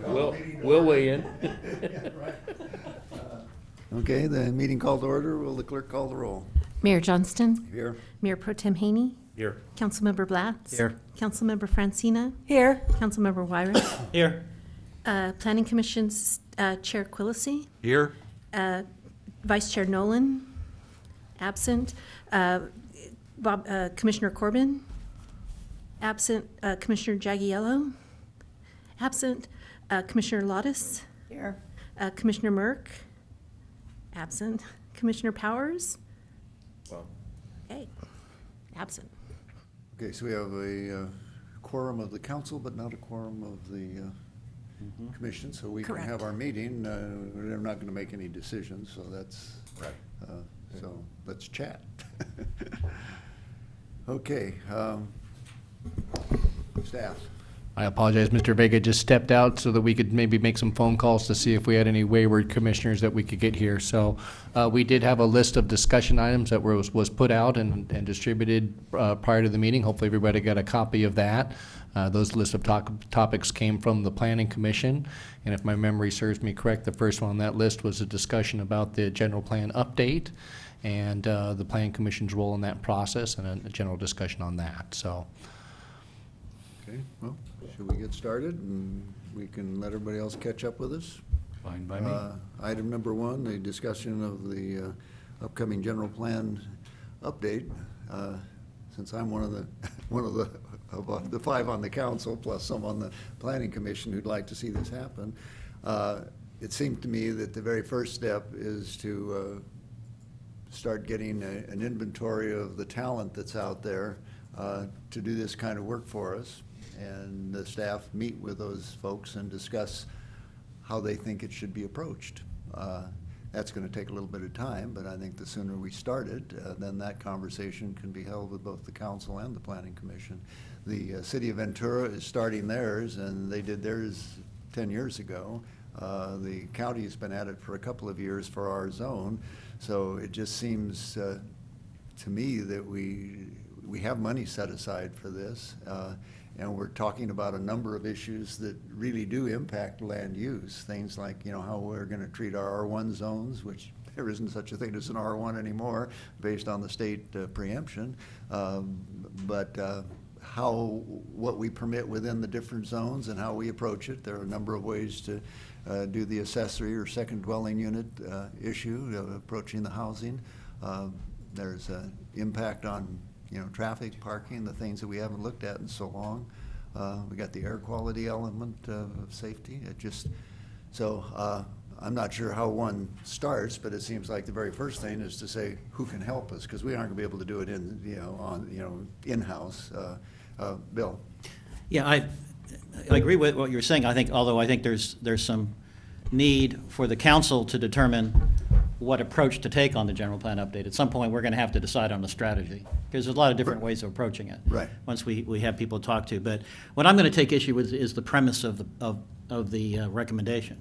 We'll weigh in. Okay, the meeting called to order. Will the clerk call the roll? Mayor Johnston. Here. Mayor Pro Tem Haney. Here. Councilmember Blatz. Here. Councilmember Francina. Here. Councilmember Wyrick. Here. Planning Commission's Chair Quillisi. Here. Vice Chair Nolan. Absent. Commissioner Corbin. Absent. Commissioner Jagiello. Absent. Commissioner Lottis. Here. Commissioner Merck. Absent. Commissioner Powers. Well, Okay. Absent. Okay, so we have a quorum of the council, but not a quorum of the commission, so we can Correct. have our meeting. We're not going to make any decisions, so that's, right. so let's chat. Okay, staff. I apologize, Mr. Vega just stepped out so that we could maybe make some phone calls to see if we had any wayward commissioners that we could get here. So we did have a list of discussion items that was put out and distributed prior to the meeting. Hopefully everybody got a copy of that. Those list of topics came from the Planning Commission. And if my memory serves me correct, the first one on that list was a discussion about the general plan update and the Planning Commission's role in that process and a general discussion on that. So. Okay, well, should we get started and we can let everybody else catch up with us? Fine by me. Item number one, the discussion of the upcoming general plan update. Since I'm one of the five on the council, plus some on the planning commission who'd like to see this happen, it seemed to me that the very first step is to start getting an inventory of the talent that's out there to do this kind of work for us. And the staff meet with those folks and discuss how they think it should be approached. That's going to take a little bit of time, but I think the sooner we start it, then that conversation can be held with both the council and the planning commission. The city of Ventura is starting theirs, and they did theirs 10 years ago. The county has been at it for a couple of years for our zone, so it just seems to me that we have money set aside for this. And we're talking about a number of issues that really do impact land use. Things like, how we're going to treat our R1 zones, which there isn't such a thing as an R1 anymore based on the state preemption. But what we permit within the different zones and how we approach it. There are a number of ways to do the accessory or second dwelling unit issue, approaching the housing. There's an impact on traffic, parking, the things that we haven't looked at in so long. We got the air quality element of safety. I'm not sure how one starts, but it seems like the very first thing is to say who can help us, because we aren't going to be able to do it in-house. Bill. Yeah, I agree with what you're saying. I think there's some need for the council to determine what approach to take on the general plan update. At some point, we're going to have to decide on the strategy, because there's a lot of different ways of approaching it. Right. Once we have people to talk to. But what I'm going to take issue with is the premise of the recommendation.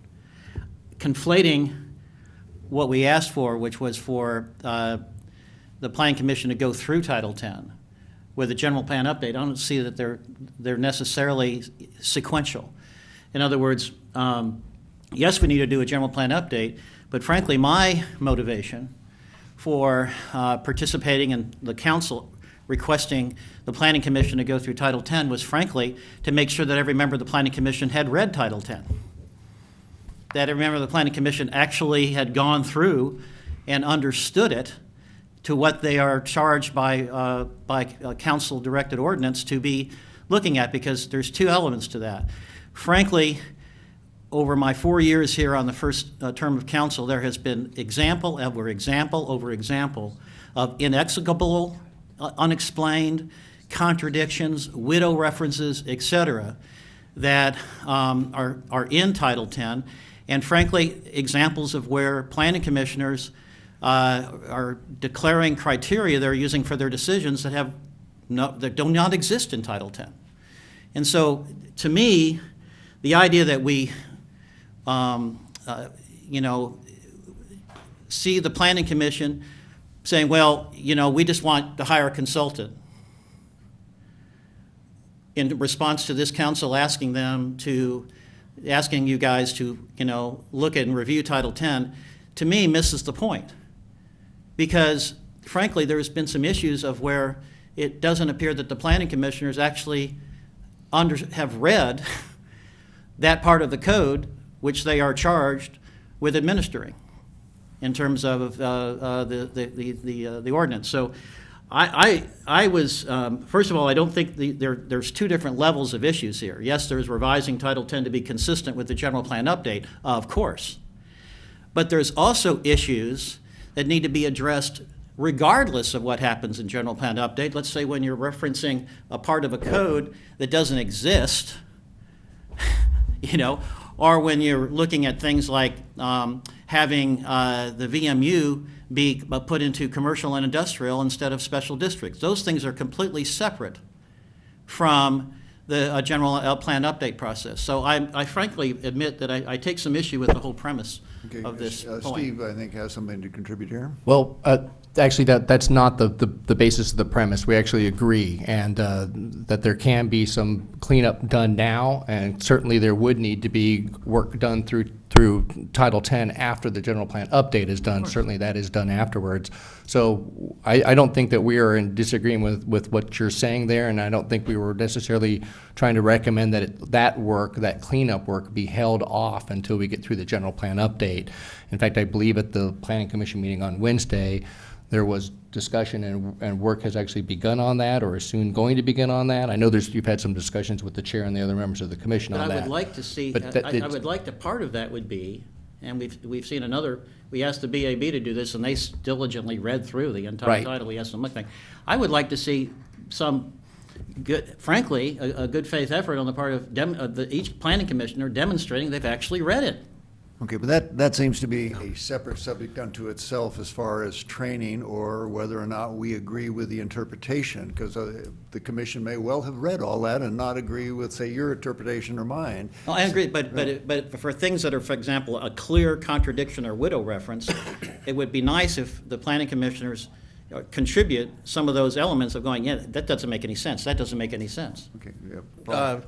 Conflating what we asked for, which was for the Planning Commission to go through Title 10 with a general plan update. I don't see that they're necessarily sequential. In other words, yes, we need to do a general plan update, but frankly, my motivation for participating in the council requesting the Planning Commission to go through Title 10 was frankly to make sure that every member of the Planning Commission had read Title 10. That every member of the Planning Commission actually had gone through and understood it to what they are charged by council-directed ordinance to be looking at, because there's two elements to that. Frankly, over my 4 years here on the first term of council, there has been example over example of inexplicable, unexplained contradictions, widow references, et cetera, that are in Title 10, and frankly, examples of where planning commissioners are declaring criteria they're using for their decisions that do not exist in Title 10. And so, to me, the idea that we see the Planning Commission saying, well, we just want to hire a consultant, in response to this council asking them to asking you guys to, look at and review Title 10, to me, misses the point. Because frankly, there's been some issues of where it doesn't appear that the planning commissioners actually have read that part of the code which they are charged with administering in terms of the ordinance. So I was, first of all, I don't think there's two different levels of issues here. Yes, there's revising Title 10 to be consistent with the general plan update, of course. But there's also issues that need to be addressed regardless of what happens in general plan update. Let's say when you're referencing a part of a code that doesn't exist, or when you're looking at things like having the VMU be put into commercial and industrial instead of special districts. Those things are completely separate from the general plan update process. So I frankly admit that I take some issue with the whole premise Okay, of this point. Steve, I think, has something to contribute here. Well, actually, that's not the basis of the premise. We actually agree, and that there can be some cleanup done now, and certainly there would need to be work done through Title 10 after the general plan update is done. Certainly that is done afterwards. So I don't think that we are in disagreement with what you're saying there, and I don't think we were necessarily trying to recommend that that cleanup work be held off until we get through the general plan update. In fact, I believe at the Planning Commission meeting on Wednesday, there was discussion and work has actually begun on that, or is soon going to begin on that. I know you've had some discussions with the chair and the other members of the commission on that. But I would like to see, I would like the part of that would be, and we've seen we asked the BAB to do this, and they diligently read through the entire title. We asked them to look. I would like to see some good, frankly, a good faith effort on the part of each planning commissioner demonstrating they've actually read it. Okay, but that seems to be a separate subject unto itself as far as training or whether or not we agree with the interpretation, because the commission may well have read all that and not agree with, say, your interpretation or mine. Well, I agree, but for things that are, for example, a clear contradiction or widow reference, it would be nice if the planning commissioners contribute some of those elements of going, yeah, that doesn't make any sense, that doesn't make any sense. Okay, yeah.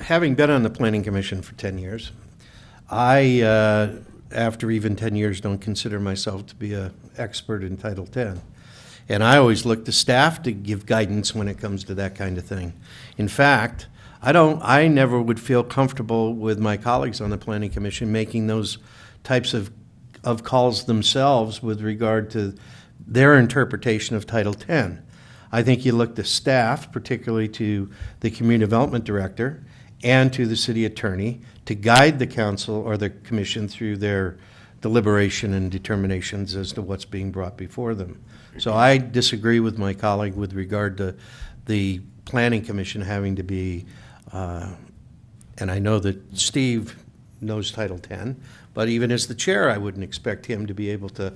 Having been on the Planning Commission for 10 years, I, after even 10 years, don't consider myself to be an expert in Title 10. And I always look to staff to give guidance when it comes to that kind of thing. In fact, I never would feel comfortable with my colleagues on the Planning Commission making those types of calls themselves with regard to their interpretation of Title 10. I think you look to staff, particularly to the Community Development Director and to the City Attorney, to guide the council or the commission through their deliberation and determinations as to what's being brought before them. So I disagree with my colleague with regard to the Planning Commission having to be, and I know that Steve knows Title 10, but even as the chair, I wouldn't expect him to be able to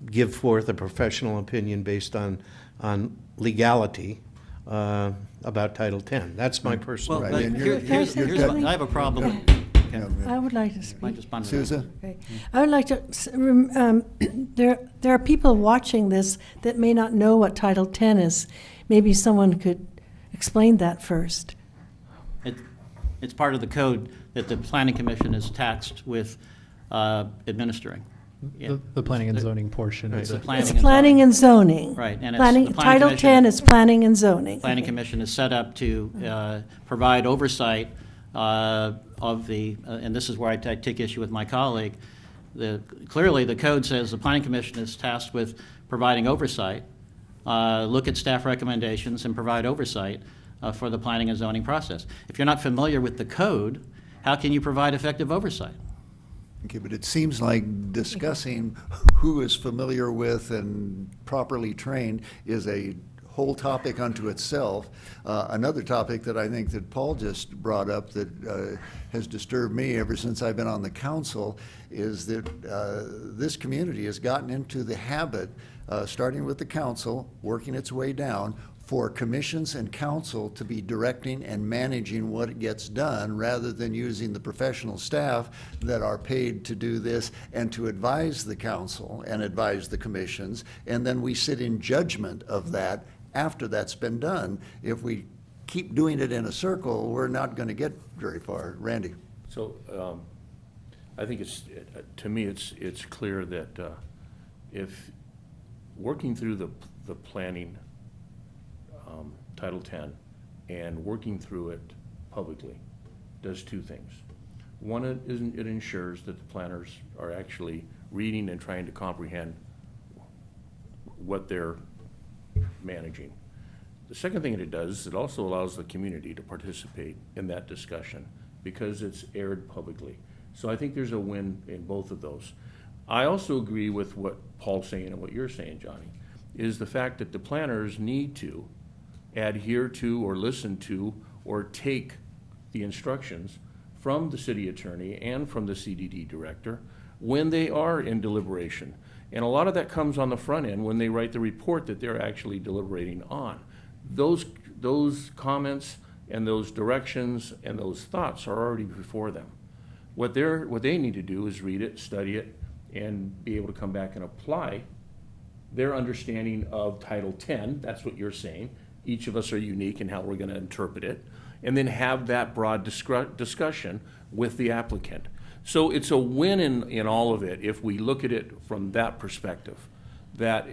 give forth a professional opinion based on legality about Title 10. That's my personal Well, Right, but and here's you're- what I have a problem. I would like to I speak. just wanted to- Sousa? Okay. I would like to, there are people watching this that may not know what Title 10 is. Maybe someone could explain that first. It's part of the code that the planning commission is taxed with administering. Yeah. The planning and zoning portion of It's it. planning It's and planning zoning. and zoning. Right, and it's Planning, the planning Title commission- 10 is planning and zoning. Planning Okay. Commission is set up to provide oversight of the, and this is where I take issue with my colleague. Clearly, the code says the Planning Commission is tasked with providing oversight, look at staff recommendations, and provide oversight for the planning and zoning process. If you're not familiar with the code, how can you provide effective oversight? Okay, but it seems like discussing who is familiar with and properly trained is a whole topic unto itself. Another topic that I think that Paul just brought up that has disturbed me ever since I've been on the council is that this community has gotten into the habit, starting with the council, working its way down, for commissions and council to be directing and managing what gets done rather than using the professional staff that are paid to do this and to advise the council and advise the commissions. And then we sit in judgment of that after that's been done. If we keep doing it in a circle, we're not going to get very far. Randy? So, I think it's, to me, it's clear that, if working through the planning, Title 10, and working through it publicly does two things. One, it ensures that the planners are actually reading and trying to comprehend what they're managing. The second thing that it does is it also allows the community to participate in that discussion because it's aired publicly. So I think there's a win in both of those. I also agree with what Paul's saying and what you're saying, Johnny, is the fact that the planners need to adhere to or listen to or take the instructions from the city attorney and from the CDD director when they are in deliberation. And a lot of that comes on the front end when they write the report that they're actually deliberating on. Those comments and those directions and those thoughts are already before them. What they need to do is read it, study it, and be able to come back and apply their understanding of Title 10. That's what you're saying. Each of us are unique in how we're going to interpret it, and then have that broad discussion with the applicant. So it's a win in all of it if we look at it from that perspective. You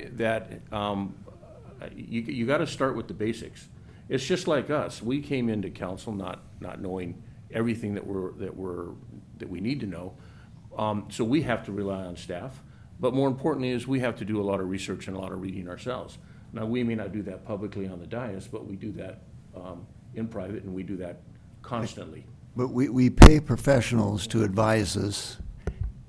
got to start with the basics. It's just like us. We came into council not knowing everything that we need to know. So we have to rely on staff. But more importantly is we have to do a lot of research and a lot of reading ourselves. Now, we may not do that publicly on the dais, but we do that in private, and we do that constantly. But we pay professionals to advise us,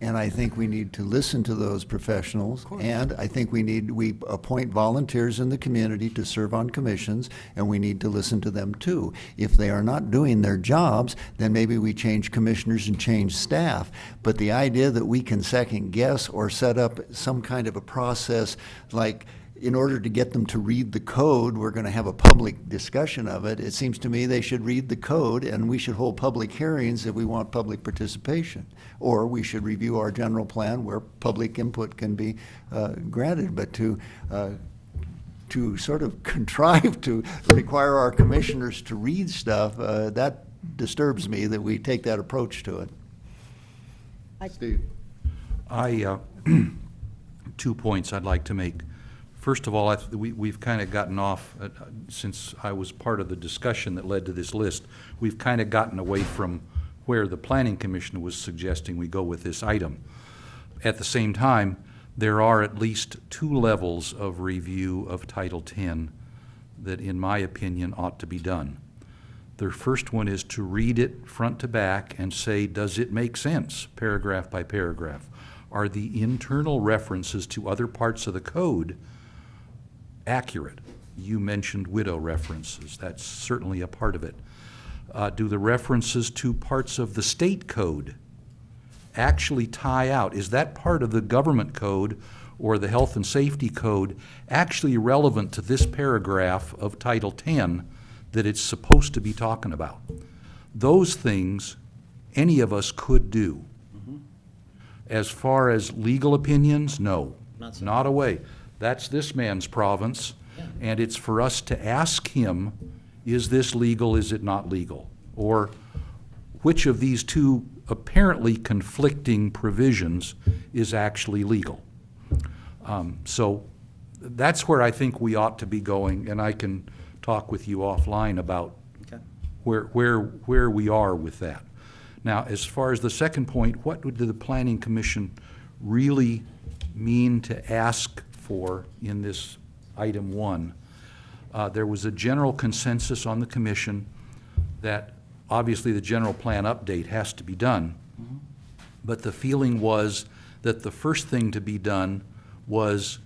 and I think we need to listen to those professionals. And I think we appoint volunteers in the community to serve on commissions, and we need to listen to them too. If they are not doing their jobs, then maybe we change commissioners and change staff. But the idea that we can second guess or set up some kind of a process like, in order to get them to read the code, we're going to have a public discussion of it. It seems to me they should read the code, and we should hold public hearings if we want public participation. Or we should review our general plan where public input can be granted. But to sort of contrive to require our commissioners to read stuff, that disturbs me that we take that approach to it. Steve? I 2 points I'd like to make. First of all, we've kind of gotten off, since I was part of the discussion that led to this list, we've kind of gotten away from where the Planning Commission was suggesting we go with this item. At the same time, there are at least 2 levels of review of Title 10 that, in my opinion, ought to be done. The first one is to read it front to back and say, does it make sense, paragraph by paragraph? Are the internal references to other parts of the code accurate? You mentioned widow references. That's certainly a part of it. Do the references to parts of the state code actually tie out? Is that part of the government code or the health and safety code actually relevant to this paragraph of Title 10 that it's supposed to be talking about? Those things any of us could do. As far as legal opinions, no, not a way. That's this man's province, and it's for us to ask him, is this legal, is it not legal? Or which of these 2 apparently conflicting provisions is actually legal? So that's where I think we ought to be going, and I can talk with you offline about where we are with that. Now, as far as the second point, what would the Planning Commission really mean to ask for in this item 1? There was a general consensus on the commission that obviously the general plan update has to be done, but the feeling was that the first thing to be done was,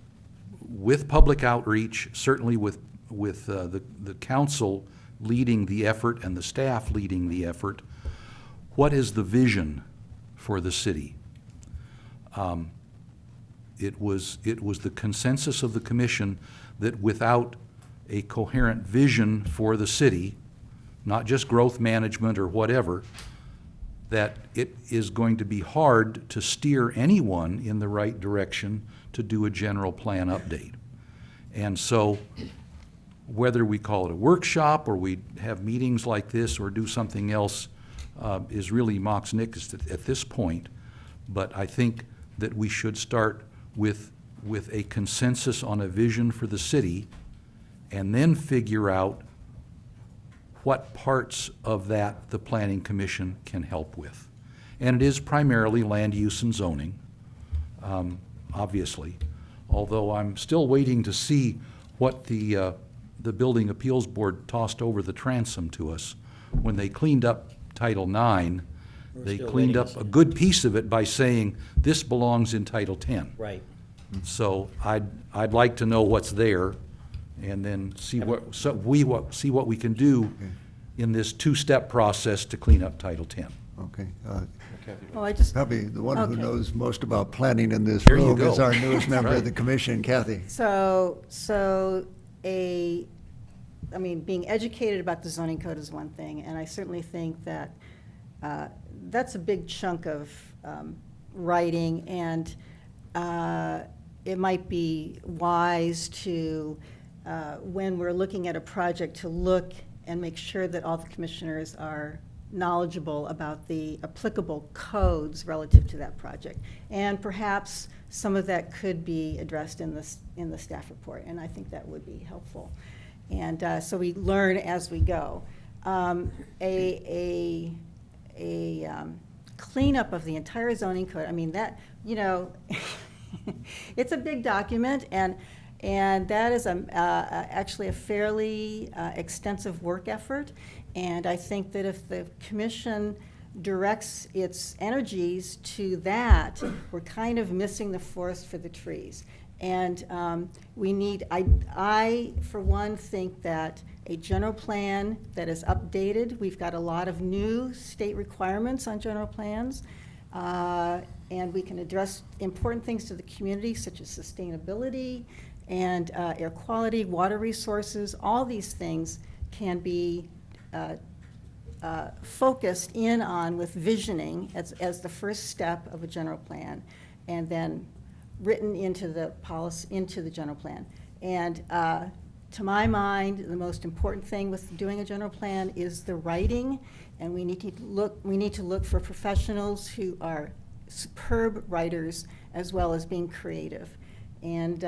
with public outreach, certainly with the council leading the effort and the staff leading the effort, what is the vision for the city? It was the consensus of the commission that without a coherent vision for the city, not just growth management or whatever, that it is going to be hard to steer anyone in the right direction to do a general plan update. And so whether we call it a workshop or we have meetings like this or do something else, is really Mox Nix at this point, but I think that we should start with a consensus on a vision for the city, and then figure out what parts of that the Planning Commission can help with. And it is primarily land use and zoning, obviously, although I'm still waiting to see what the Building Appeals Board tossed over the transom to us. When they cleaned up Title IX, they still cleaned waiting up to see. a good piece of it by saying, this belongs in Title X. Right. So I'd like to know what's there, and then see what we can do in this two-step process to clean up Title X. Okay. Oh, I just, Probably the one who Okay. knows most about planning in this There you room is go. our newest member of Right. the commission, Kathy. Being educated about the zoning code is one thing, and I certainly think that that's a big chunk of writing, and it might be wise to, when we're looking at a project, to look and make sure that all the commissioners are knowledgeable about the applicable codes relative to that project. And perhaps some of that could be addressed in the staff report, and I think that would be helpful. And so we learn as we go. A cleanup of the entire zoning code, I mean, that, it's a big document, and that is actually a fairly extensive work effort. And I think that if the commission directs its energies to that, we're kind of missing the forest for the trees. And I, for one, think that a general plan that is updated, we've got a lot of new state requirements on general plans, and we can address important things to the community, such as sustainability and air quality, water resources. All these things can be focused in on with visioning as the first step of a general plan, and then written into the policy, into the general plan. And to my mind, the most important thing with doing a general plan is the writing, and we need to look for professionals who are superb writers as well as being creative. And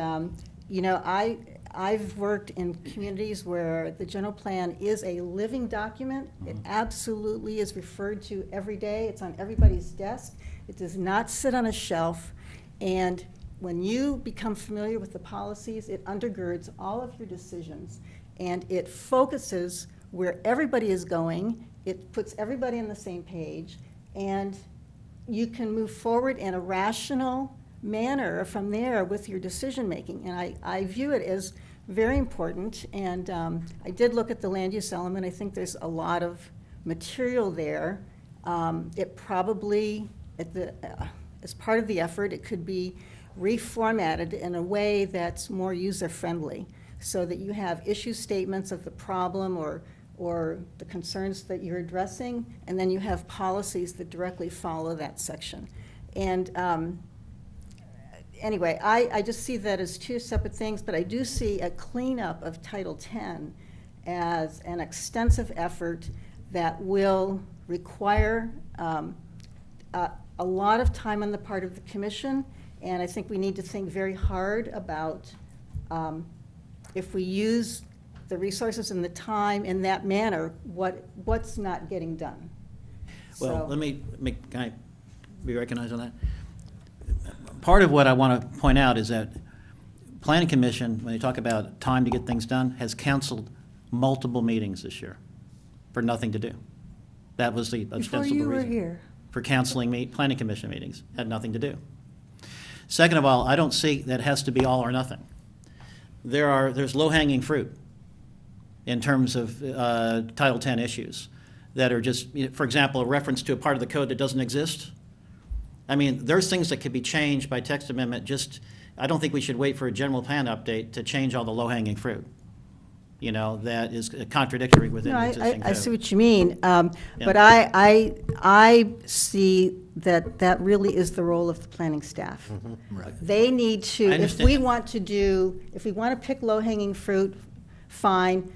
I've worked in communities where the general plan is a living document. It absolutely is referred to every day. It's on everybody's desk. It does not sit on a shelf. And when you become familiar with the policies, it undergirds all of your decisions, and it focuses where everybody is going. It puts everybody on the same page, and you can move forward in a rational manner from there with your decision-making. And I view it as very important, and I did look at the land use element. I think there's a lot of material there. It probably, as part of the effort, it could be reformatted in a way that's more user-friendly, so that you have issue statements of the problem or the concerns that you're addressing, and then you have policies that directly follow that section. And anyway, I just see that as two separate things, but I do see a cleanup of Title X as an extensive effort that will require a lot of time on the part of the commission. And I think we need to think very hard about if we use the resources and the time in that manner, what's not getting done. Well, So- let me can I be recognized on that? Part of what I want to point out is that Planning Commission, when they talk about time to get things done, has canceled multiple meetings this year for nothing to do. That was the before ostensible you were reason. here. For canceling Planning Commission meetings, had nothing to do. Second of all, I don't see that has to be all or nothing. There's low-hanging fruit in terms of Title X issues that are just, for example, a reference to a part of the code that doesn't exist. I mean, there's things that could be changed by text amendment. I don't think we should wait for a general plan update to change all the low-hanging fruit, that is contradictory within No, the existing code. I see what you mean, but I see that really is the role of the planning staff. They need to, I if we understand. want to pick low-hanging fruit, fine.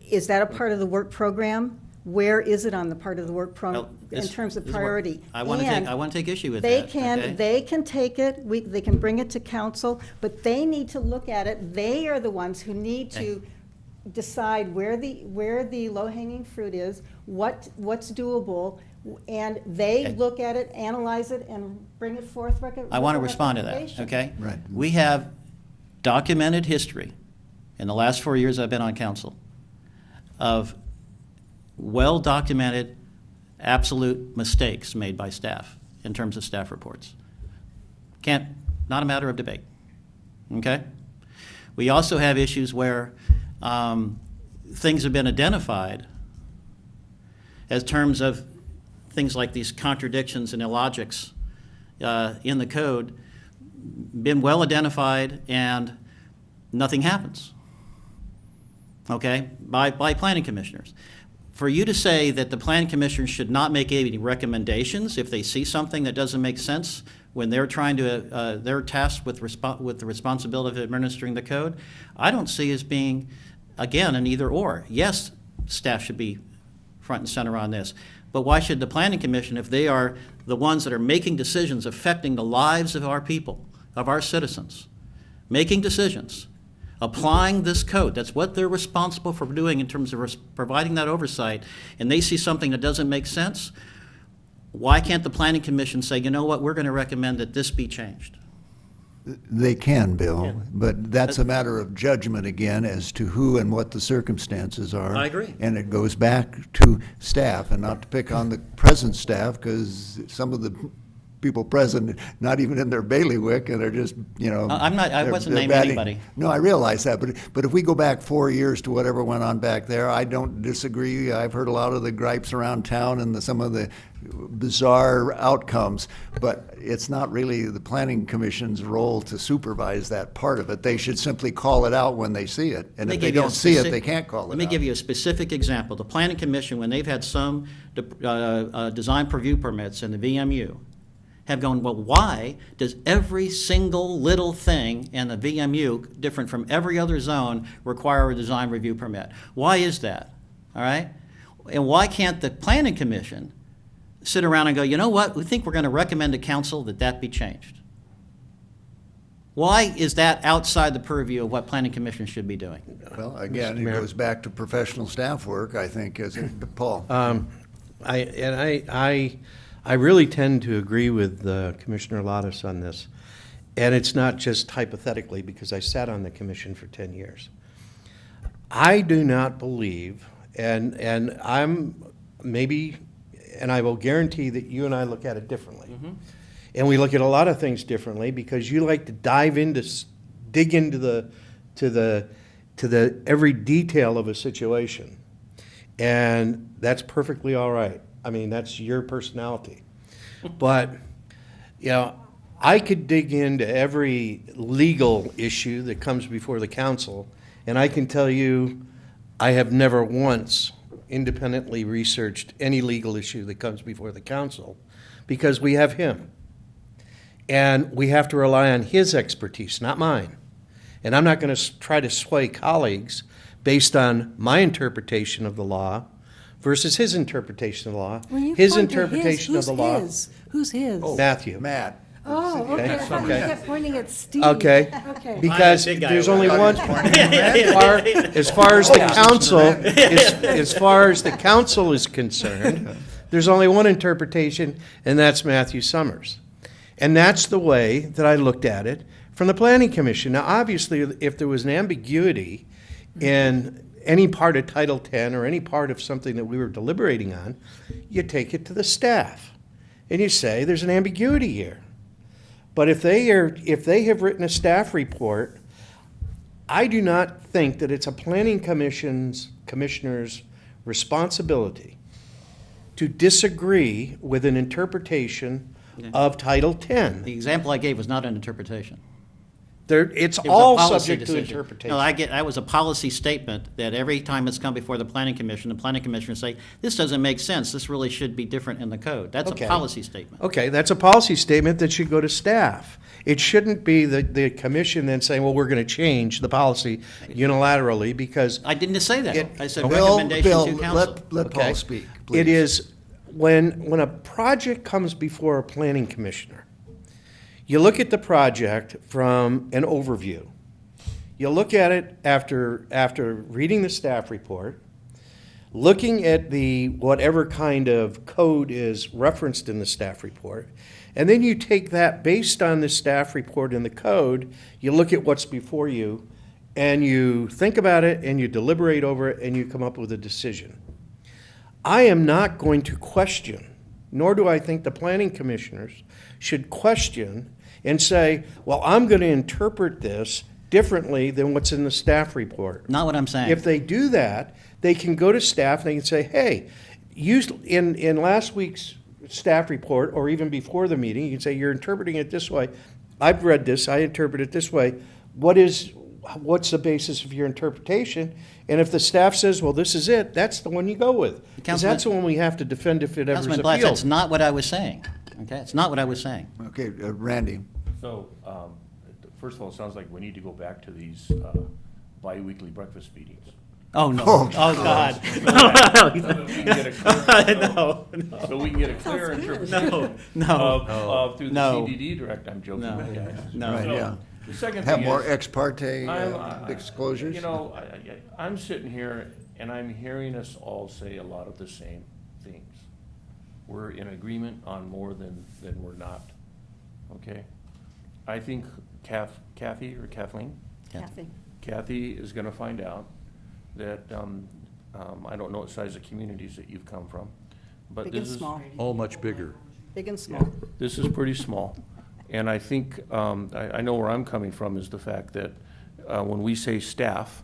Is that a part of the work program? where is it on the part of the work Well, in this- terms of this is where priority? I want to And take issue with They that, can, okay? they can take it, they can bring it to council, but they need to look at it. They are the ones who need to decide where the low-hanging fruit is, what's doable, and they Okay. look at it, analyze it, and bring it forth. I want to respond to that, recommendation. okay? Right. We have documented history in the last 4 years I've been on council of well-documented absolute mistakes made by staff in terms of staff reports. Not a matter of debate, okay? We also have issues where things have been identified as terms of things like these contradictions and illogics in the code, been well identified and nothing happens, okay, by planning commissioners. For you to say that the planning commissioners should not make any recommendations if they see something that doesn't make sense when they're trying to, they're tasked with the responsibility of administering the code, I don't see as being, again, an either or. Yes, staff should be front and center on this, but why should the planning commission, if they are the ones that are making decisions affecting the lives of our people, of our citizens, making decisions, applying this code, that's what they're responsible for doing in terms of providing that oversight, and they see something that doesn't make sense, why can't the planning commission say, you know what, we're going to recommend that this be changed? They can, Bill, but that's a matter of judgment again as to who and what the circumstances are. I agree. And it goes back to staff, and not to pick on the present staff, because some of the people present, not even in their bailiwick, and are just, you know. I wasn't they're naming batting- anybody. No, I realize that, but if we go back 4 years to whatever went on back there, I don't disagree. I've heard a lot of the gripes around town and some of the bizarre outcomes, but it's not really the planning commission's role to supervise that part of it. They should simply call it out when they see it, and Let me if they give you a don't see it, specific- they can't call it out. Let me give you a specific example. The planning commission, when they've had some design preview permits in the VMU, have gone, well, why does every single little thing in the VMU, different from every other zone, require a design review permit? Why is that? All right? And why can't the planning commission sit around and go, you know what, we think we're going to recommend to council that that be changed? Why is that outside the purview of what planning commission should be doing? Well, again, Mr. it Mayor. goes back to professional staff work, I think, Paul. I really tend to agree with Commissioner Lottis on this. And it's not just hypothetically, because I sat on the commission for 10 years. I do not believe, and I'm maybe, and I will guarantee that you and I look at it differently. And we look at a lot of things differently, because you like to dig into the every detail of a situation. And that's perfectly all right. I mean, that's your personality. But, you know, I could dig into every legal issue that comes before the council, and I can tell you, I have never once independently researched any legal issue that comes before the council, because we have him. And we have to rely on his expertise, not mine. And I'm not going to try to sway colleagues based on my interpretation of the law versus his interpretation of the law. When you His point to interpretation of the law. Who's his? Matthew. Matt, Oh, okay. I thought you Okay. kept pointing at Steve. Okay. Okay. Because big guy there's over only there. one, as far as the council, as far as the council is concerned, there's only one interpretation, and that's Matthew Summers. And that's the way that I looked at it from the Planning Commission. Now, obviously, if there was an ambiguity in any part of Title 10 or any part of something that we were deliberating on, you take it to the staff. And you say, there's an ambiguity here. But if they have written a staff report, I do not think that it's a planning commissioner's responsibility to disagree with an interpretation of Title 10. The example I gave was not an interpretation. It's It was a all policy subject to decision. interpretation. No, that was a policy statement that every time it's come before the planning commission will say, this doesn't make sense, this really should be different in the code. That's a Okay. policy statement. Okay, that's a policy statement that should go to staff. It shouldn't be the commission then saying, well, we're going to change the policy unilaterally because I didn't say that. It- I said Bill, recommendation to council. let Okay. Paul speak, please. it is, when a project comes before a planning commissioner, you look at the project from an overview. You look at it after reading the staff report, looking at the whatever kind of code is referenced in the staff report, and then you take that based on the staff report and the code, you look at what's before you, and you think about it, and you deliberate over it, and you come up with a decision. I am not going to question, nor do I think the planning commissioners should question and say, well, I'm going to interpret this differently than what's in the staff report. Not what I'm saying. If they do that, they can go to staff and they can say, hey, in last week's staff report, or even before the meeting, you can say, you're interpreting it this way. I've read this, I interpret it this way. What's the basis of your interpretation? And if the staff says, well, this is it, that's the one you go with. Because Councilman- that's the one we have to defend if it ever is Councilman Blatz, that's appealed. not what I was saying. Okay, it's not what I was saying. Okay, Randy. So, first of all, it sounds like we need to go back to these bi-weekly breakfast meetings. Oh, no. Oh, Oh, God. So that we can get a clear- No, So we can get a clear interpretation No, of, through the No. CDD director, I'm joking. No. Okay. No. Right, So, yeah. The second Have thing more is, ex parte I'm, disclosures? you know, I'm sitting here and I'm hearing us all say a lot of the same things. We're in agreement on more than we're not, okay? I think Kathy or Kathleen? Kathy. Kathy is gonna find out that, I don't know what size of communities that you've come from, but Big and this is. small, All much bigger. big and small. This is pretty small. And I think, I know where I'm coming from is the fact that when we say staff,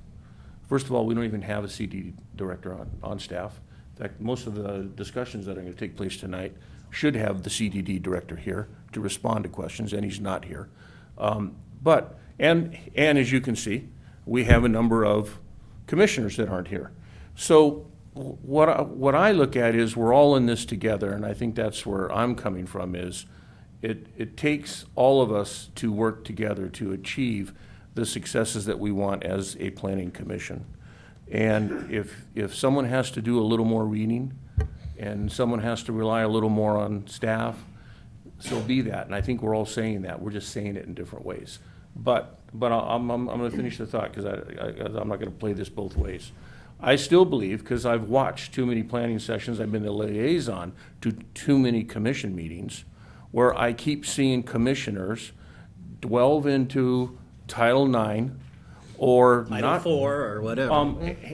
first of all, we don't even have a CD director on staff. In fact, most of the discussions that are going to take place tonight should have the CDD director here to respond to questions, and he's not here. But, and as you can see, we have a number of commissioners that aren't here. So what I look at is we're all in this together, and I think that's where I'm coming from is it takes all of us to work together to achieve the successes that we want as a planning commission. And if someone has to do a little more reading and someone has to rely a little more on staff, so be that. And I think we're all saying that. We're just saying it in different ways. But I'm going to finish the thought because I'm not going to play this both ways. I still believe, because I've watched too many planning sessions, I've been the liaison to too many commission meetings, where I keep seeing commissioners delve into Title IX or Title not. IV or whatever.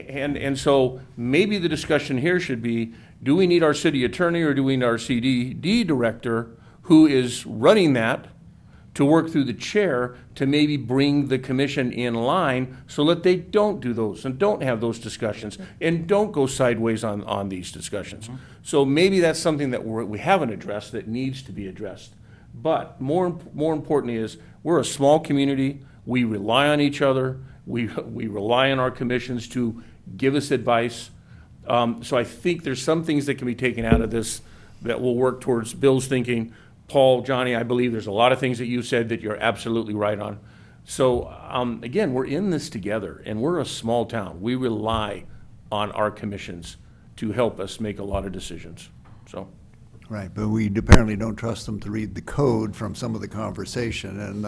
And so maybe the discussion here should be, do we need our city attorney or do we need our CDD director who is running that to work through the chair to maybe bring the commission in line so that they don't do those and don't have those discussions and don't go sideways on these discussions. So maybe that's something that we haven't addressed that needs to be addressed. But more importantly is, we're a small community. We rely on each other. We rely on our commissions to give us advice. So I think there's some things that can be taken out of this that will work towards Bill's thinking. Paul, Johnny, I believe there's a lot of things that you said that you're absolutely right on. So, again, we're in this together, and we're a small town. We rely on our commissions to help us make a lot of decisions, so. Right, but we apparently don't trust them to read the code from some of the conversation. And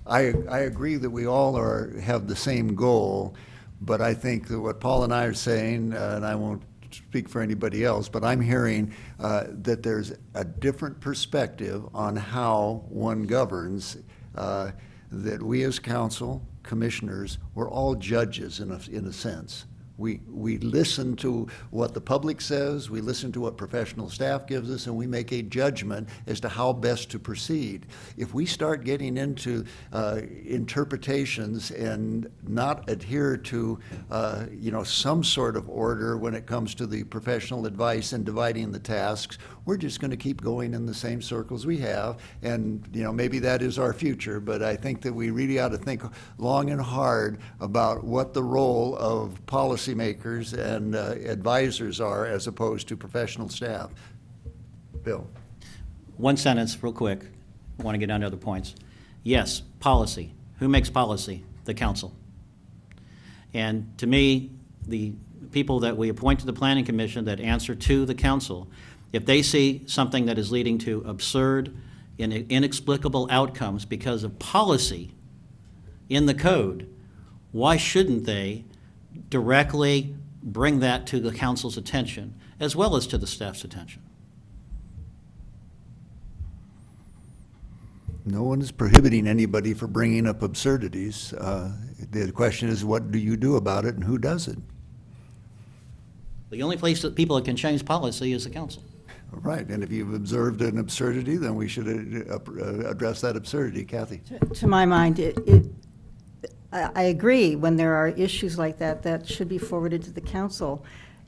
I agree that we all have the same goal, but I think that what Paul and I are saying, and I won't speak for anybody else, but I'm hearing that there's a different perspective on how one governs, that we as council, commissioners, we're all judges in a sense. We listen to what the public says, we listen to what professional staff gives us, and we make a judgment as to how best to proceed. If we start getting into interpretations and not adhere to, some sort of order when it comes to the professional advice and dividing the tasks, we're just going to keep going in the same circles we have. And, maybe that is our future, but I think that we really ought to think long and hard about what the role of policymakers and advisors are as opposed to professional staff. Bill? One sentence, real quick. I want to get down to other points. Yes, policy. Who makes policy? The council. And to me, the people that we appoint to the Planning Commission that answer to the council, if they see something that is leading to absurd and inexplicable outcomes because of policy in the code, why shouldn't they directly bring that to the council's attention as well as to the staff's attention? No one is prohibiting anybody from bringing up absurdities. The question is, what do you do about it and who does it? The only place that people can change policy is the council. Right, and if you've observed an absurdity, then we should address that absurdity. Kathy? To my mind, I agree, when there are issues like that, that should be forwarded to the council.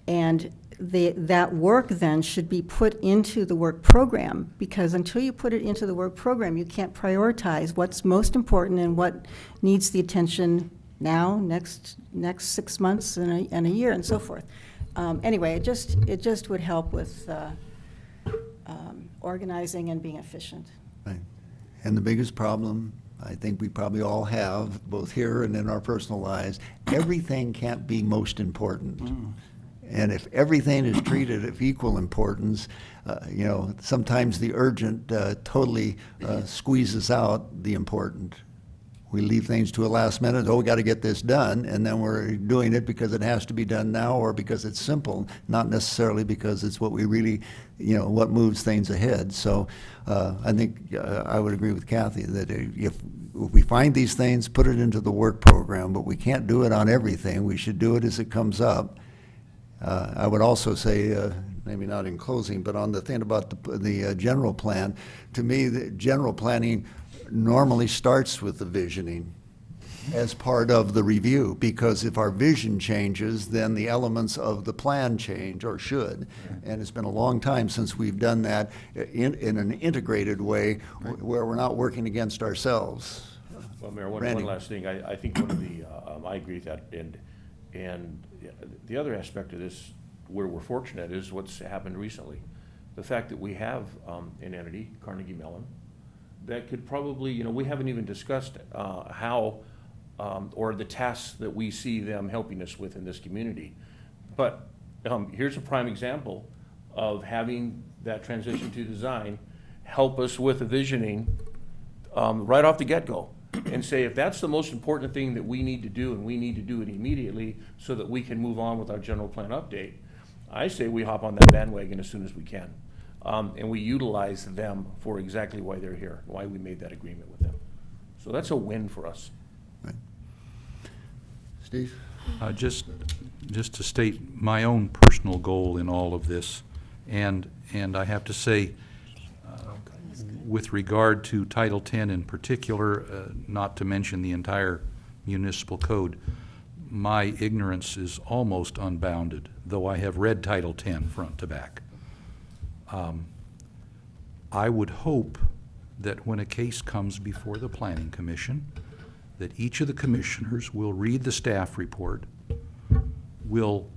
And that work then should be put into the work program, because until you put it into the work program, you can't prioritize what's most important and what needs the attention now, next 6 months and a year and so forth. Anyway, it just would help with organizing and being efficient. Right. And the biggest problem, I think we probably all have, both here and in our personal lives, everything can't be most important. And if everything is treated of equal importance, sometimes the urgent totally squeezes out the important. We leave things to a last minute, we got to get this done, and then we're doing it because it has to be done now or because it's simple, not necessarily because it's what we really, what moves things ahead. So I think I would agree with Kathy that if we find these things, put it into the work program, but we can't do it on everything. We should do it as it comes up. I would also say, maybe not in closing, but on the thing about the general plan, to me, the general planning normally starts with the visioning as part of the review, because if our vision changes, then the elements of the plan change, or should. And it's been a long time since we've done that in an integrated way where we're not working against ourselves. Well, Mayor, one Randy? last thing. I think one of the, I agree with that. And the other aspect of this, where we're fortunate, is what's happened recently. The fact that we have an entity, Carnegie Mellon, that could probably, we haven't even discussed how, or the tasks that we see them helping us with in this community. But here's a prime example of having that transition to design help us with the visioning right off the get-go, and say, if that's the most important thing that we need to do, and we need to do it immediately so that we can move on with our general plan update, I say we hop on that bandwagon as soon as we can. And we utilize them for exactly why they're here, why we made that agreement with them. So that's a win for us. Right. Steve? Just to state my own personal goal in all of this, and I have to say, with regard to Title 10 in particular, not to mention the entire municipal code, my ignorance is almost unbounded, though I have read Title 10 front to back. I would hope that when a case comes before the Planning Commission, that each of the commissioners will read the staff report, will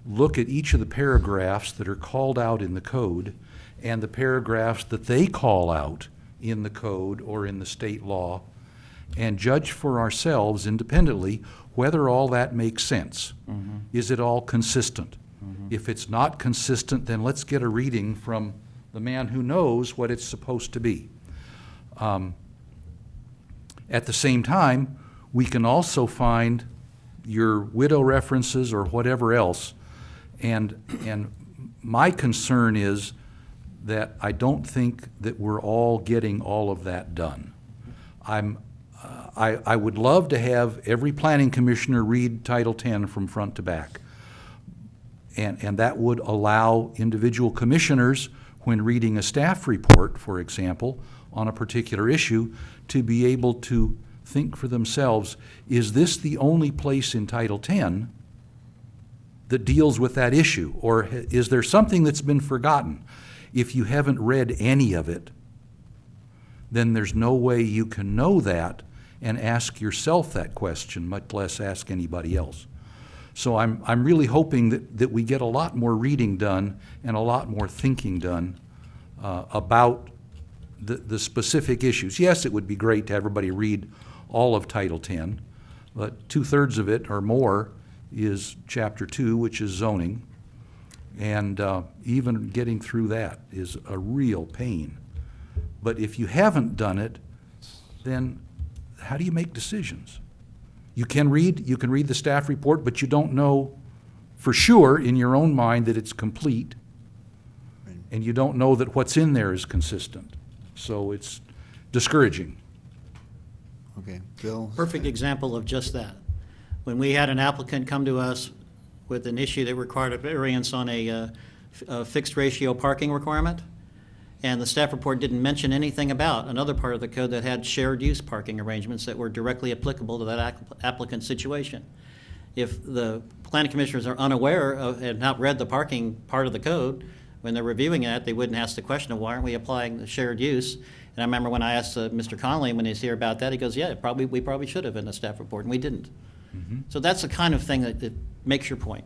look at each of the paragraphs that are called out in the code, and the paragraphs that they call out in the code or in the state law, and judge for ourselves independently whether all that makes sense. Mm-hmm. Is it all consistent? Mm-hmm. If it's not consistent, then let's get a reading from the man who knows what it's supposed to be. At the same time, we can also find your widow references or whatever else, and my concern is that I don't think that we're all getting all of that done. I would love to have every planning commissioner read Title 10 from front to back, And that would allow individual commissioners, when reading a staff report, for example, on a particular issue, to be able to think for themselves, is this the only place in Title 10 that deals with that issue? Or is there something that's been forgotten? If you haven't read any of it, then there's no way you can know that and ask yourself that question, much less ask anybody else. So I'm really hoping that we get a lot more reading done and a lot more thinking done about the specific issues. Yes, it would be great to have everybody read all of Title 10, but 2/3 of it or more is Chapter 2, which is zoning, and even getting through that is a real pain. But if you haven't done it, then how do you make decisions? You can read the staff report, but you don't know for sure in your own mind that it's complete, and you don't know that what's in there is consistent. So it's discouraging. Okay, Bill? Perfect example of just that. When we had an applicant come to us with an issue that required a variance on a fixed ratio parking requirement, and the staff report didn't mention anything about another part of the code that had shared use parking arrangements that were directly applicable to that applicant's situation. If the planning commissioners are unaware of, and not read the parking part of the code, when they're reviewing it, they wouldn't ask the question of why aren't we applying the shared use? And I remember when I asked Mr. Connolly when he's here about that, he goes, yeah, we probably should have in the staff report, and we didn't. So that's the kind of thing that makes your point.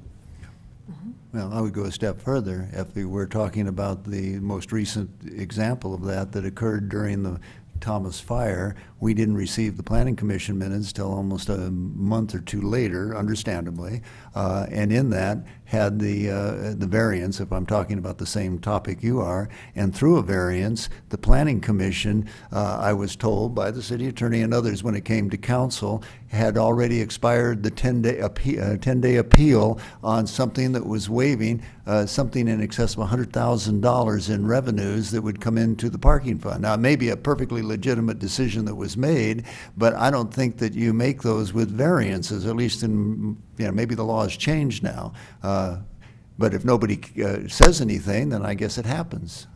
Well, I would go a step further. If we were talking about the most recent example of that occurred during the Thomas fire, we didn't receive the Planning Commission minutes till almost a month or two later, understandably, and in that had the variance, if I'm talking about the same topic you are, and through a variance, the Planning Commission, I was told by the city attorney and others when it came to council, had already expired the 10-day appeal on something that was waiving something in excess of $100,000 in revenues that would come into the parking fund. Now, it may be a perfectly legitimate decision that was made, but I don't think that you make those with variances, at least in, maybe the law has changed now. But if nobody says anything, then I guess it happens.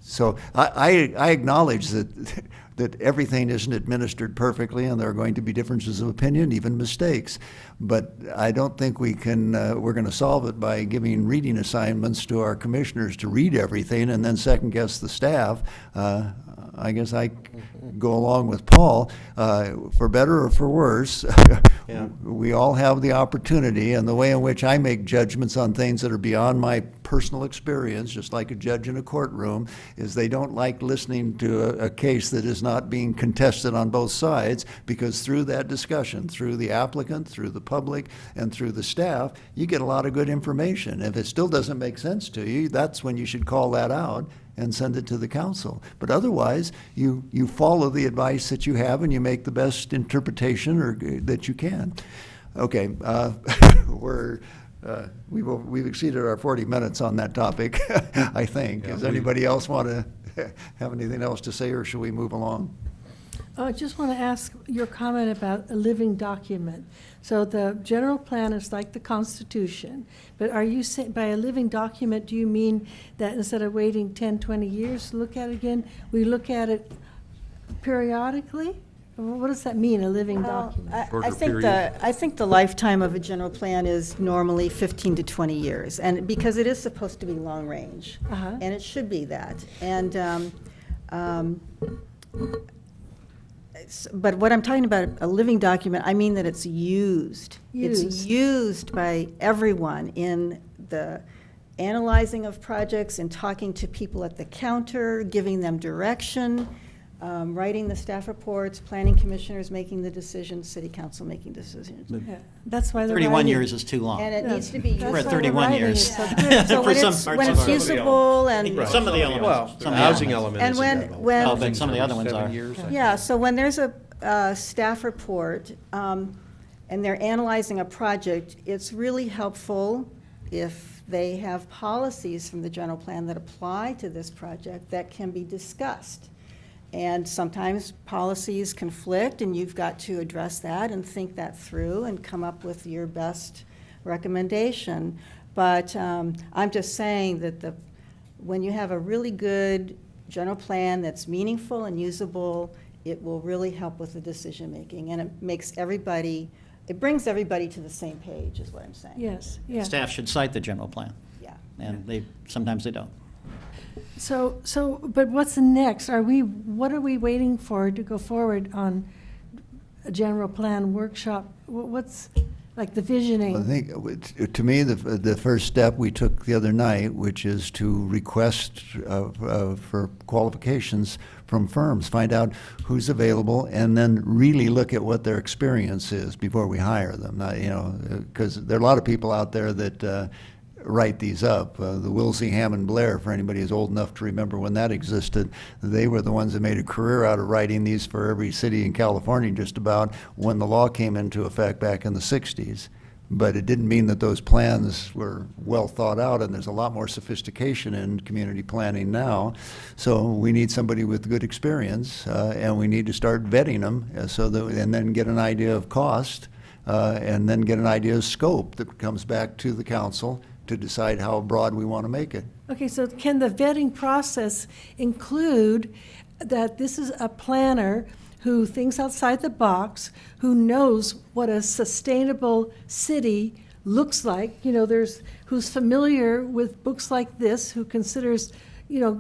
So I acknowledge that everything isn't administered perfectly, and there are going to be differences of opinion, even mistakes. But I don't think we're going to solve it by giving reading assignments to our commissioners to read everything and then second guess the staff. I guess I go along with Paul, for better or for worse. Yeah. We all have the opportunity, and the way in which I make judgments on things that are beyond my personal experience, just like a judge in a courtroom, is they don't like listening to a case that is not being contested on both sides, because through that discussion, through the applicant, through the public, and through the staff, you get a lot of good information. If it still doesn't make sense to you, that's when you should call that out and send it to the council. But otherwise, you follow the advice that you have and you make the best interpretation that you can. Okay, we've exceeded our 40 minutes on that topic, I think. Does anybody else want to have anything else to say, or should we move along? I just want to ask your comment about a living document. So the general plan is like the Constitution, but are you saying, by a living document, do you mean that instead of waiting 10, 20 years to look at it again, we look at it periodically? What does that mean, a living document? I think the lifetime of a general plan is normally 15 to 20 years, and because it is supposed to be long range, Uh-huh. and it should be that. And but what I'm talking about, a living document, I mean that it's used. It's used by everyone in the analyzing of projects and talking to people at the counter, giving them direction, writing the staff reports, planning commissioners making the decisions, city council making decisions. Yeah, that's why they're 31 writing- years is too long. And it needs to be used. That's We're at why the 31 writing years. is so good. So For when some it's, parts when of it's our- usable and. Some of the elements. Well, Some the of the housing elements. element And isn't when- that old. when- Oh, but some of the other ones 7 are. years, I think. Yeah, so when there's a staff report, and they're analyzing a project, it's really helpful if they have policies from the general plan that apply to this project that can be discussed. And sometimes policies conflict, and you've got to address that and think that through and come up with your best recommendation. But I'm just saying that when you have a really good general plan that's meaningful and usable, it will really help with the decision-making, and it brings everybody to the same page, is what I'm saying. Yes, yeah. Staff should cite the general plan, Yeah. and sometimes they don't. But what's next? What are we waiting for to go forward on a general plan workshop? What's, like, the visioning? I think, to me, the first step we took the other night, which is to request for qualifications from firms, find out who's available, and then really look at what their experience is before we hire them. Because there are a lot of people out there that write these up. The Wilsey, Hammond, Blair, for anybody who's old enough to remember when that existed, they were the ones that made a career out of writing these for every city in California just about when the law came into effect back in the 60s. But it didn't mean that those plans were well thought out, and there's a lot more sophistication in community planning now. So we need somebody with good experience, and we need to start vetting them and then get an idea of cost, and then get an idea of scope that comes back to the council to decide how broad we want to make it. Okay, so can the vetting process include that this is a planner who thinks outside the box, who knows what a sustainable city looks like, who's familiar with books like this, who considers,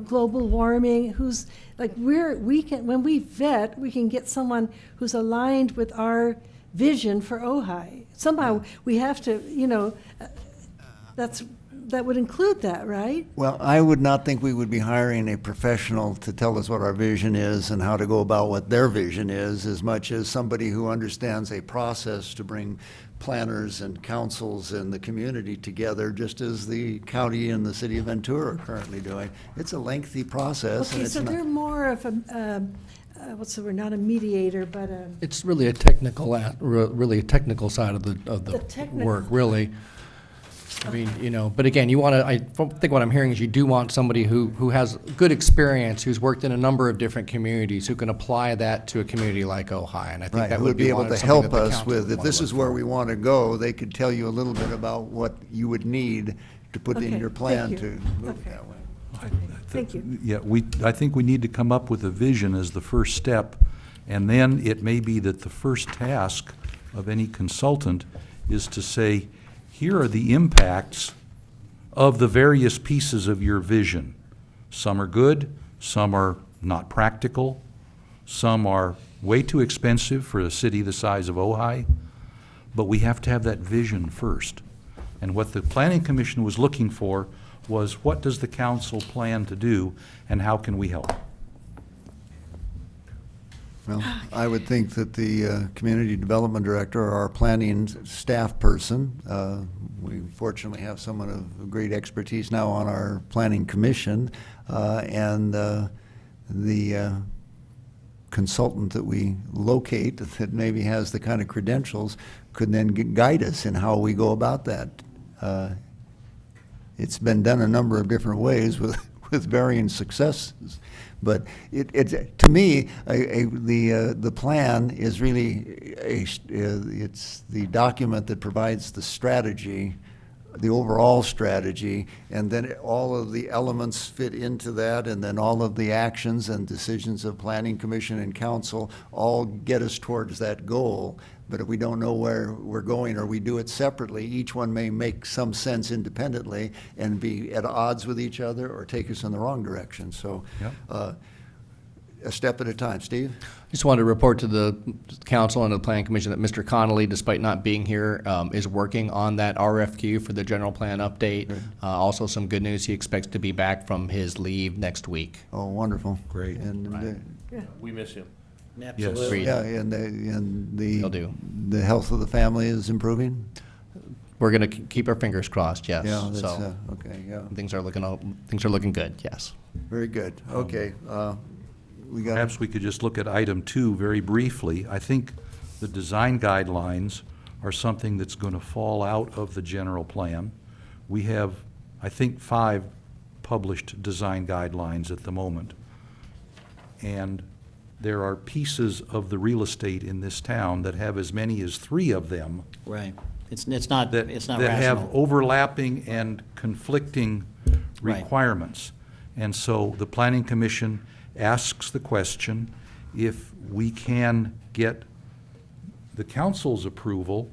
global warming, who's like, when we vet, we can get someone who's aligned with our vision for Ojai. Somehow we have to, that would include that, right? Well, I would not think we would be hiring a professional to tell us what our vision is and how to go about what their vision is, as much as somebody who understands a process to bring planners and councils and the community together, just as the county and the city of Ventura are currently doing. It's a lengthy process. Okay, and it's so not- they're more of what's the word, not a mediator, but It's really a technical, really a technical side of the The technical- work, really. I mean, but again, I think what I'm hearing is you do want somebody who has good experience, who's worked in a number of different communities, who can apply that to a community like Ojai, and I think Right, that who would be able one of to something help that the us council with, would if wanna this look is where for. we want to go, they could tell you a little bit about what you would need to put in Okay, your plan thank to you. move Okay. that way. thank you. Yeah, I think we need to come up with a vision as the first step, and then it may be that the first task of any consultant is to say, here are the impacts of the various pieces of your vision. Some are good, some are not practical, some are way too expensive for a city the size of Ojai, but we have to have that vision first. And what the Planning Commission was looking for was, what does the council plan to do, and how can we help? Well, I would think that the community development director or our planning staff person, we fortunately have someone of great expertise now on our planning commission, and the consultant that we locate that maybe has the kind of credentials could then guide us in how we go about that. It's been done a number of different ways with varying successes. But to me, the plan is really it's the document that provides the strategy, the overall strategy, and then all of the elements fit into that, and then all of the actions and decisions of planning commission and council all get us towards that goal. But if we don't know where we're going, or we do it separately, each one may make some sense independently and be at odds with each other or take us in the wrong direction. So Yep. A step at a time. Steve? Just wanted to report to the council and the planning commission that Mr. Connolly, despite not being here, is working on that RFQ for the general plan update. Also, some good news, he expects to be back from his leave next week. Oh, wonderful. Great. And We miss him. Absolutely. yeah, and Will do. the health of the family is improving? We're going to keep our fingers crossed, yes. Yeah, that's, So okay, yeah. things are looking good, yes. Very good. Okay. We got. Perhaps we could just look at item 2 very briefly. I think the design guidelines are something that's going to fall out of the general plan. We have, I think, 5 published design guidelines at the moment. And there are pieces of the real estate in this town that have as many as 3 of them Right. It's not that rational. have overlapping and conflicting Right. requirements. And so the Planning Commission asks the question, if we can get the council's approval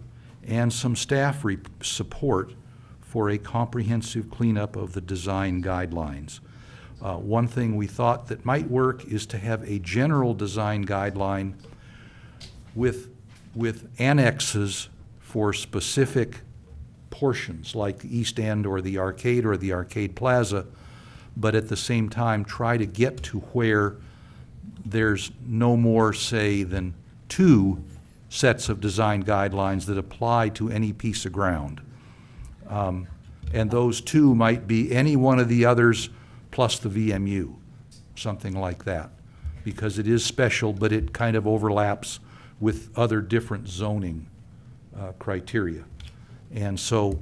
and some staff support for a comprehensive cleanup of the design guidelines. One thing we thought that might work is to have a general design guideline with annexes for specific portions, like the East End or the Arcade Plaza, but at the same time try to get to where there's no more, say, than 2 sets of design guidelines that apply to any piece of ground. And those 2 might be any one of the others plus the VMU, something like that. Because it is special, but it kind of overlaps with other different zoning criteria. And so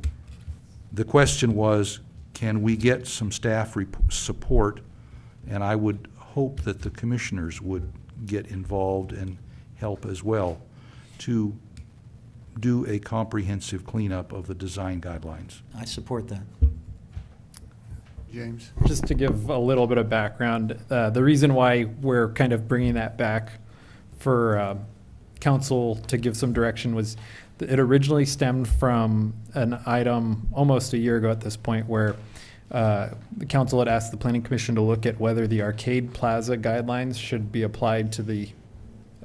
the question was, can we get some staff support? And I would hope that the commissioners would get involved and help as well to do a comprehensive cleanup of the design guidelines. I support that. James? Just to give a little bit of background, the reason why we're kind of bringing that back for council to give some direction was that it originally stemmed from an item almost a year ago at this point where the council had asked the planning commission to look at whether the Arcade Plaza guidelines should be applied to the,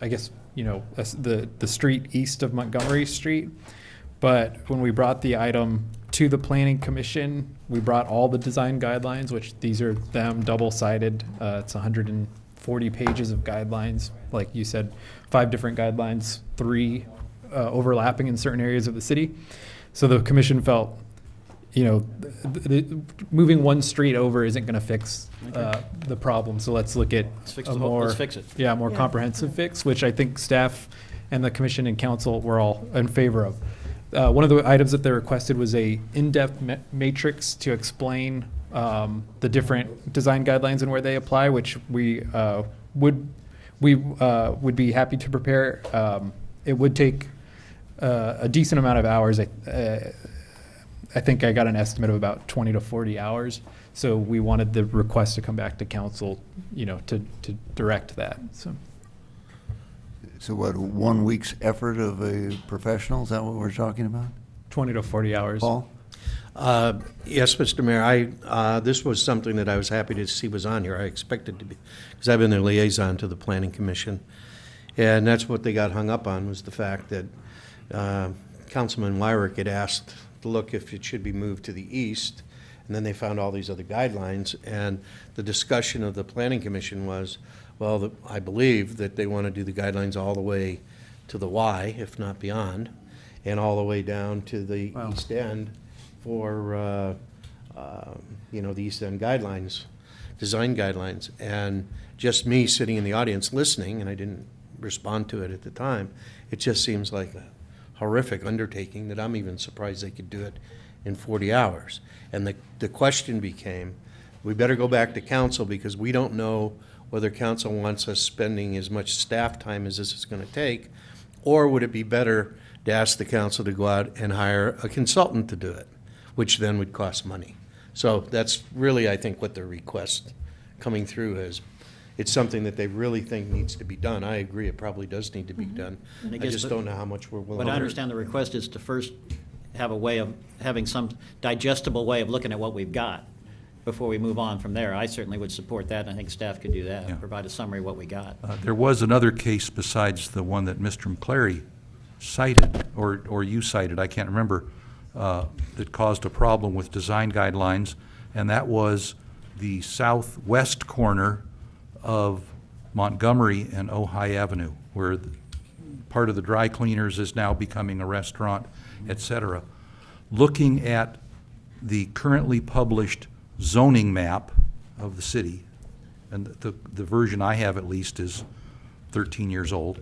I guess, the street east of Montgomery Street. But when we brought the item to the planning commission, we brought all the design guidelines, which these are them double-sided. It's 140 pages of guidelines. Like you said, 5 different guidelines, 3 overlapping in certain areas of the city. So the commission felt, moving one street over isn't going to fix the problem. So let's look at Let's fix a the whole- more, let's fix it. yeah, more Yeah. comprehensive fix, which I think staff and the commission and council were all in favor of. One of the items that they requested was a in-depth matrix to explain the different design guidelines and where they apply, which we would be happy to prepare. It would take a decent amount of hours. I think I got an estimate of about 20 to 40 hours. So we wanted the request to come back to council, to direct that. So what, 1 week's effort of a professional, is that what we're talking about? 20 to 40 hours. Paul? Yes, Mr. Mayor, this was something that I was happy to see was on here. I expected to be, because I've been the liaison to the Planning Commission. And that's what they got hung up on, was the fact that Councilman Wyrick had asked to look if it should be moved to the east, and then they found all these other guidelines. And the discussion of the Planning Commission was, well, I believe that they want to do the guidelines all the way to the Y, if not beyond, and all the way down to the East End for, the East End guidelines, design guidelines. And just me sitting in the audience listening, and I didn't respond to it at the time, it just seems like a horrific undertaking that I'm even surprised they could do it in 40 hours. And the question became, we better go back to council because we don't know whether council wants us spending as much staff time as this is going to take, or would it be better to ask the council to go out and hire a consultant to do it, which then would cost money. So that's really, I think, what the request coming through is. It's something that they really think needs to be done. I agree, it probably does need to be done. And I I guess, just but- don't know how much we're willing But to. I understand the request is to first have a way of having some digestible way of looking at what we've got before we move on from there. I certainly would support that, and I think staff could do that, Yeah. provide a summary of what we got. There was another case besides the one that Mr. McClary cited, or you cited, I can't remember, that caused a problem with design guidelines, and that was the southwest corner of Montgomery and Ojai Avenue, where part of the dry cleaners is now becoming a restaurant, et cetera. Looking at the currently published zoning map of the city, and the version I have at least is 13 years old,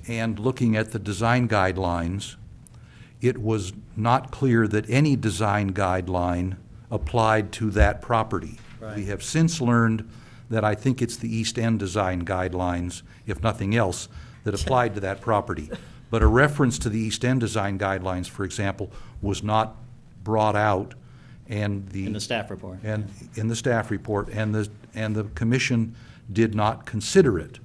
and looking at the design guidelines, it was not clear that any design guideline applied to that property. Right. We have since learned that I think it's the East End design guidelines, if nothing else, that applied to that property. But a reference to the East End design guidelines, for example, was not brought out, and In the staff report. and in the staff report, and the commission did not consider it.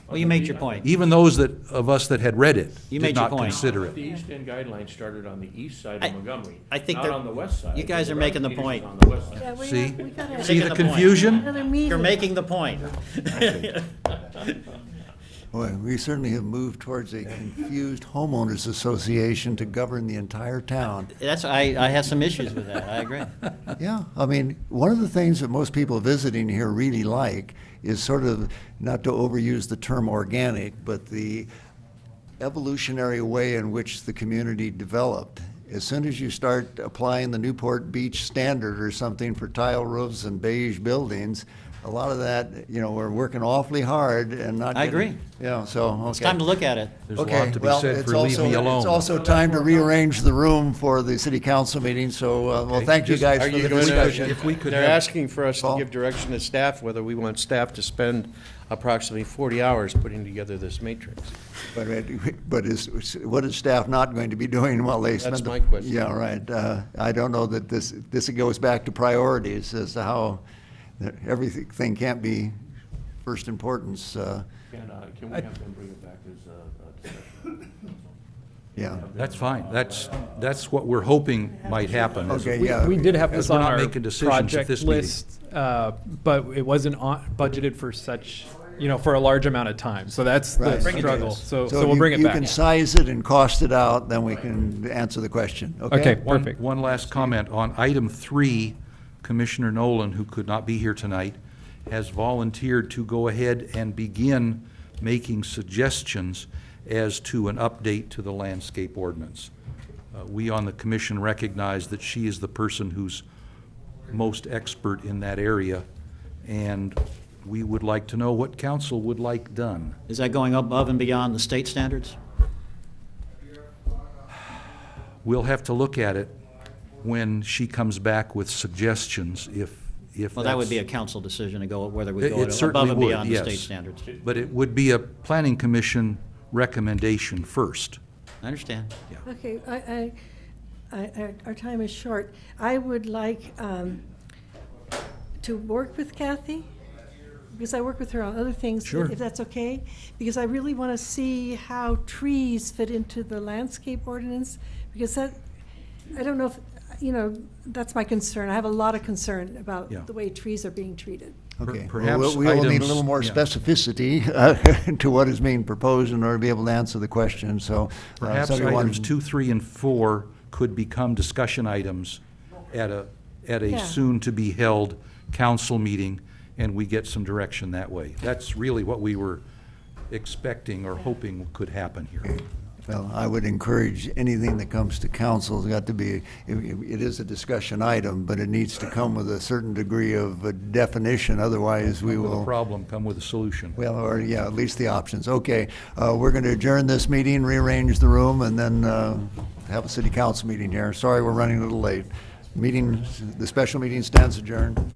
Well, you made your point. Even those of us that had read it You did made your not point. consider The it. East End guidelines started on the east side I- of Montgomery, I think not they're- on the west side. you guys are making the Peters is point. on the west side. Yeah, we See? gotta See Making the the point. confusion? another meeting. You're making the point. Boy, we certainly have moved towards a confused homeowners association to govern the entire town. I have some issues with that, I agree. Yeah, I mean, one of the things that most people visiting here really like is sort of, not to overuse the term organic, but the evolutionary way in which the community developed. As soon as you start applying the Newport Beach standard or something for tile roofs and beige buildings, a lot of that, we're working awfully hard and not I getting. agree. Yeah, so, okay. It's time to look at it. There's a Okay, lot to be well, said it's for leave me also- alone. It's also time to rearrange the room for the city council meeting, so, well, Okay, thank you just- guys Are for you the gonna- discussion. If we could They're have- asking for us to Paul? give direction to staff, whether we want staff to spend approximately 40 hours putting together this matrix. But what is staff not going to be doing while they spend? That's my question. Yeah, right. I don't know that this goes back to priorities as to how everything can't be first importance. Can we have them bring it back as a discussion? Yeah. That's fine. That's what we're hoping might happen. is Okay, We, yeah. we did have As this we're on not our making decisions at project this meeting. list, but it wasn't budgeted for such, for a large amount of time. So that's Right. the Bring it to struggle. us. So if we'll bring it You back. can size it and cost it out, then we can answer the question, okay? Okay, One- perfect. One last comment. On item 3, Commissioner Nolan, who could not be here tonight, has volunteered to go ahead and begin making suggestions as to an update to the landscape ordinance. We on the commission recognize that she is the person who's most expert in that area, and we would like to know what council would like done. Is that going above and beyond the state standards? We'll have to look at it when she comes back with suggestions, if Well, that would be a that's- council decision to go, whether we It- go it certainly above and would, beyond the yes. state standards. But it would be a planning commission recommendation first. I understand. Okay, our time is short. I would like to work with Kathy, because I work with her on other things. Sure. If that's okay, because I really want to see how trees fit into the landscape ordinance, because I don't know if, that's my concern. I have a lot of concern about Yeah. the way trees are being treated. Okay. Well, Perhaps we will need a items- little more yeah. specificity to what is being proposed in order to be able to answer the question, so. Perhaps somebody items wanted- 2, 3, and 4 could become discussion items at a Yeah. soon-to-be-held council meeting, and we get some direction that way. That's really what we were expecting or hoping could happen here. Well, I would encourage anything that comes to council has got to be, it is a discussion item, but it needs to come with a certain degree of definition, otherwise we With a will. problem, come with a solution. Well, or, yeah, at least the options. Okay, we're going to adjourn this meeting, rearrange the room, and then have a city council meeting here. Sorry, we're running a little late. The special meeting stands adjourned.